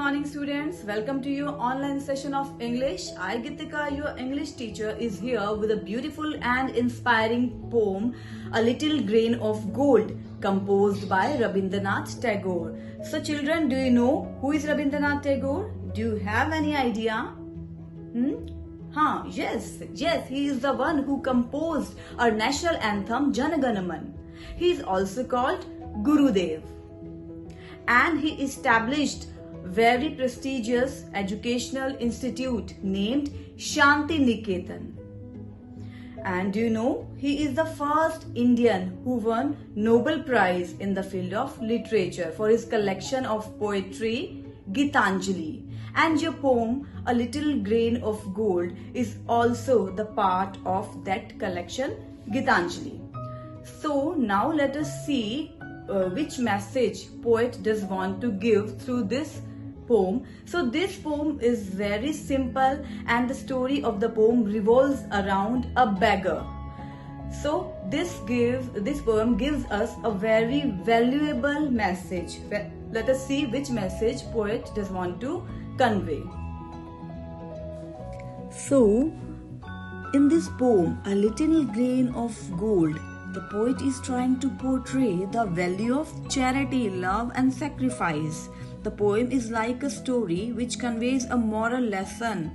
morning students. Welcome to your online session of English. I Gitika, your English teacher, is here with a beautiful and inspiring poem, A Little Grain of Gold, composed by Rabindranath Tagore. So children, do you know who is Rabindranath Tagore? Do you have any idea? Yes, he is the one who composed our national anthem Jana Gana Man. He is also called Gurudev, and he established very prestigious educational institute named Shanti Niketan. And do you know, he is the first Indian who won Nobel Prize in the field of literature for his collection of poetry Gitanjali. And your poem A Little Grain of Gold is also the part of that collection Gitanjali. So now let us see which message poet does want to give through this poem. So this poem is very simple, and the story of the poem revolves around a beggar. So this poem gives us a very valuable message. Let us see which message poet does want to convey. So in this poem, A Little Grain of Gold, the poet is trying to portray the value of charity, love and sacrifice. The poem is like a story which conveys a moral lesson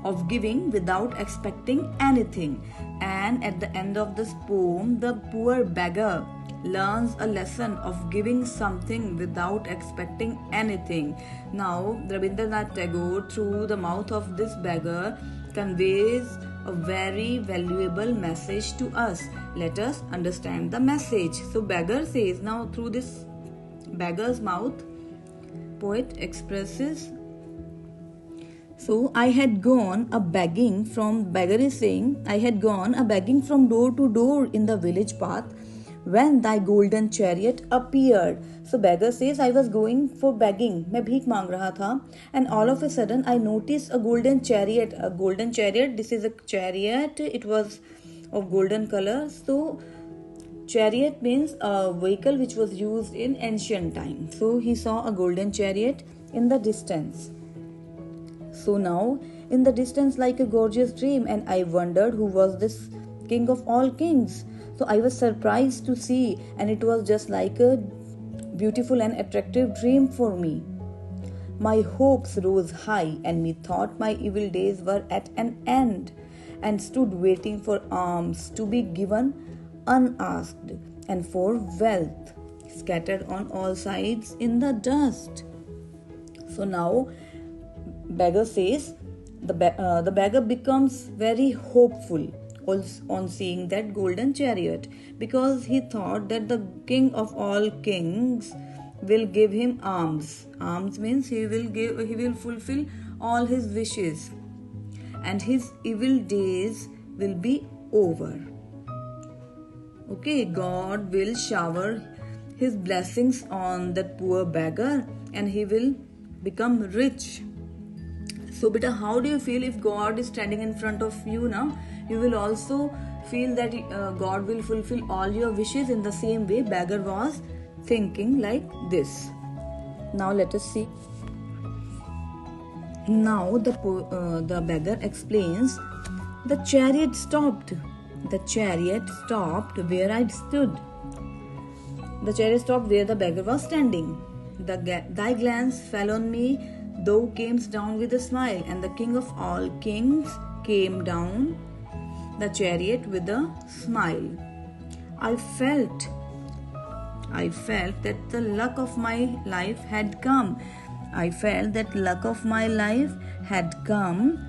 of giving without expecting anything. And at the end of this poem, the poor beggar learns a lesson of giving something without expecting anything. Now, Rabindranath Tagore, through the mouth of this beggar, conveys a very valuable message to us. Let us understand the message. So beggar says, now through this beggar's mouth, poet expresses, so I had gone a begging from, beggar is saying, I had gone a begging from door to door in the village path when thy golden chariot appeared. So beggar says, I was going for begging, मैं भीख मांग रहा था, and all of a sudden I noticed a golden chariot. A golden chariot, this is a chariot, it was of golden color. So chariot means a vehicle which was used in ancient times. So he saw a golden chariot in the distance. So now in the distance, like a gorgeous dream, and I wondered who was this king of all kings. So I was surprised to see, and it was just like a beautiful and attractive dream for me. My hopes rose high, and methought my evil days were at an end, and stood waiting for alms to be given unasked, and for wealth scattered on all sides in the dust. So now beggar says, the beggar becomes very hopeful on seeing that golden chariot, because he thought that the king of all kings will give him alms. Alms means he will fulfill all his wishes, and his evil days will be over. Okay, God will shower his blessings on that poor beggar, and he will become rich. So beta, how do you feel if God is standing in front of you now? You will also feel that God will fulfill all your wishes. In the same way, beggar was thinking like this. Now let us see. Now the beggar explains, the chariot stopped. The chariot stopped where I stood. The chariot stopped where the beggar was standing. Thy glance fell on me, thou camest down with a smile, and the king of all kings came down the chariot with a smile. I felt that the luck of my life had come. I felt that luck of my life had come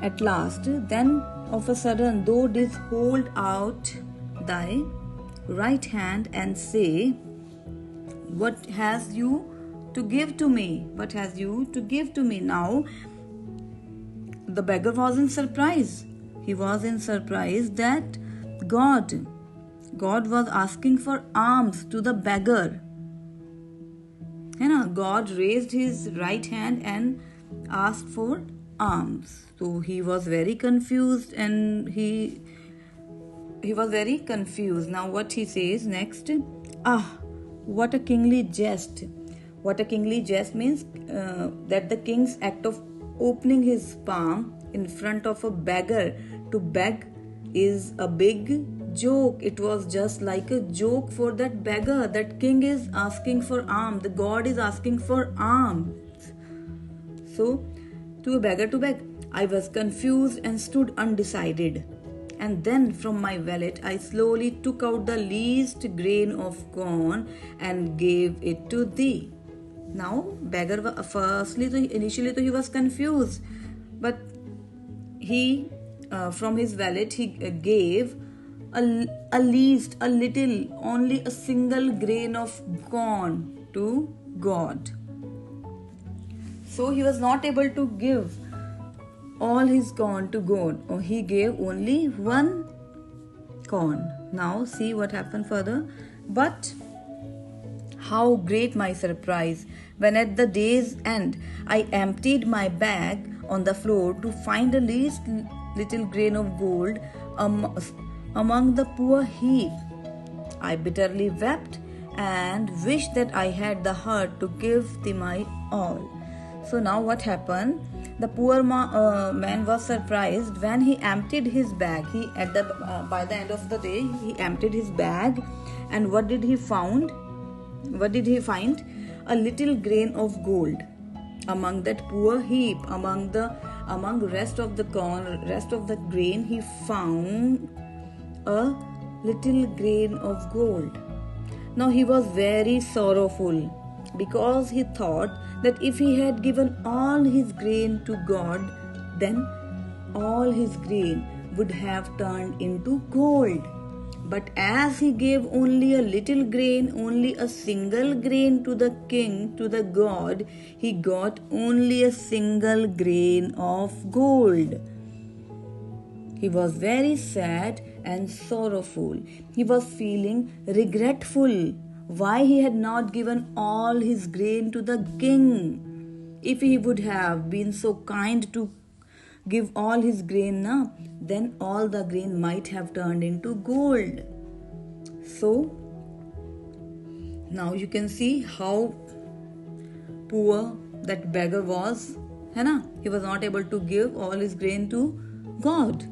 at last. Then of a sudden thou didst hold out thy right hand and say, what has you to give to me? What has you to give to me? Now the beggar was in surprise. He was in surprise that God was asking for alms to the beggar. God raised his right hand and asked for alms. So he was very confused, and he was very confused. Now what he says next? Ah, what a kingly jest! What a kingly jest means, that the king's act of opening his palm in front of a beggar to beg is a big joke. It was just like a joke for that beggar. That king is asking for alms. The god is asking for alms. So, to a beggar to beg. I was confused and stood undecided. And then from my wallet I slowly took out the least grain of corn and gave it to thee. Now, beggar initially he was confused, but he from his wallet he gave a little, only a single grain of corn to God. So he was not able to give all his corn to God, or he gave only one corn. Now see what happened further. But how great my surprise when at the day's end I emptied my bag on the floor to find the least little grain of gold among the poor heap. I bitterly wept and wished that I had the heart to give thee my all. So now what happened? The poor man was surprised when he emptied his bag. By the end of the day, he emptied his bag, and what did he find? What did he find? A little grain of gold among that poor heap. Among rest of the corn, rest of the grain, he found a little grain of gold. Now he was very sorrowful, because he thought that if he had given all his grain to God, then all his grain would have turned into gold. But as he gave only a little grain, only a single grain to the king, to the God, he got only a single grain of gold. He was very sad and sorrowful. He was feeling regretful why he had not given all his grain to the king. If he would have been so kind to give all his grain now, then all the grain might have turned into gold. So, now you can see how poor that beggar was. He was not able to give all his grain to God.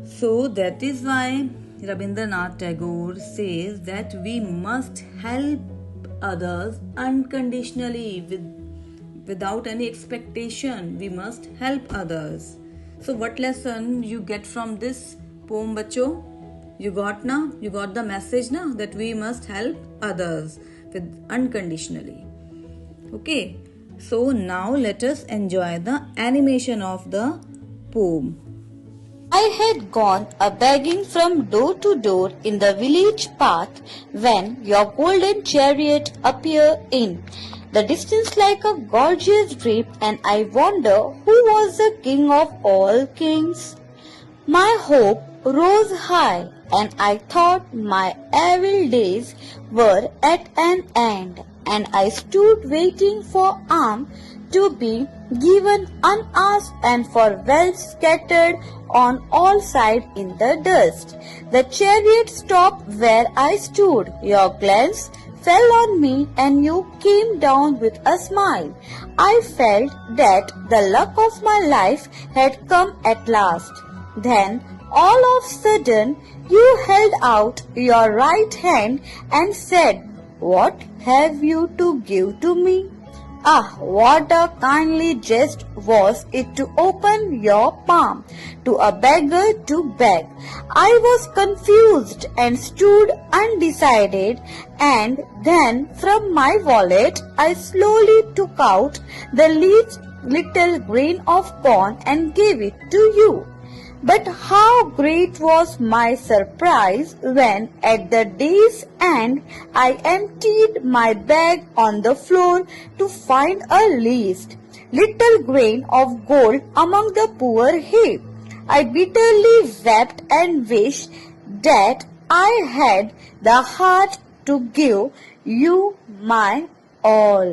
So that is why Rabindranath Tagore says that we must help others unconditionally, without any expectation. We must help others. So what lesson you get from this poem, bacho? You got the message now, that we must help others with unconditionally. Okay, so now let us enjoy the animation of the poem. I had gone a-begging from door to door in the village path when your golden chariot appeared in the distance like a gorgeous drape, and I wonder who was the king of all kings. My hope rose high, and I thought my evil days were at an end, and I stood waiting for alms to be given unasked and for wealth scattered on all sides in the dust. The chariot stopped where I stood. Your glance fell on me and you came down with a smile. I felt that the luck of my life had come at last. Then, all of a sudden, you held out your right hand and said, "What have you to give to me?" Ah, what a kindly jest was it to open your palm to a beggar to beg. I was confused and stood undecided, and then from my wallet I slowly took out the least little grain of corn and gave it to you. But how great was my surprise when at the day's end I emptied my bag on the floor to find a least little grain of gold among the poor heap. I bitterly wept and wished that I had the heart to give you my all.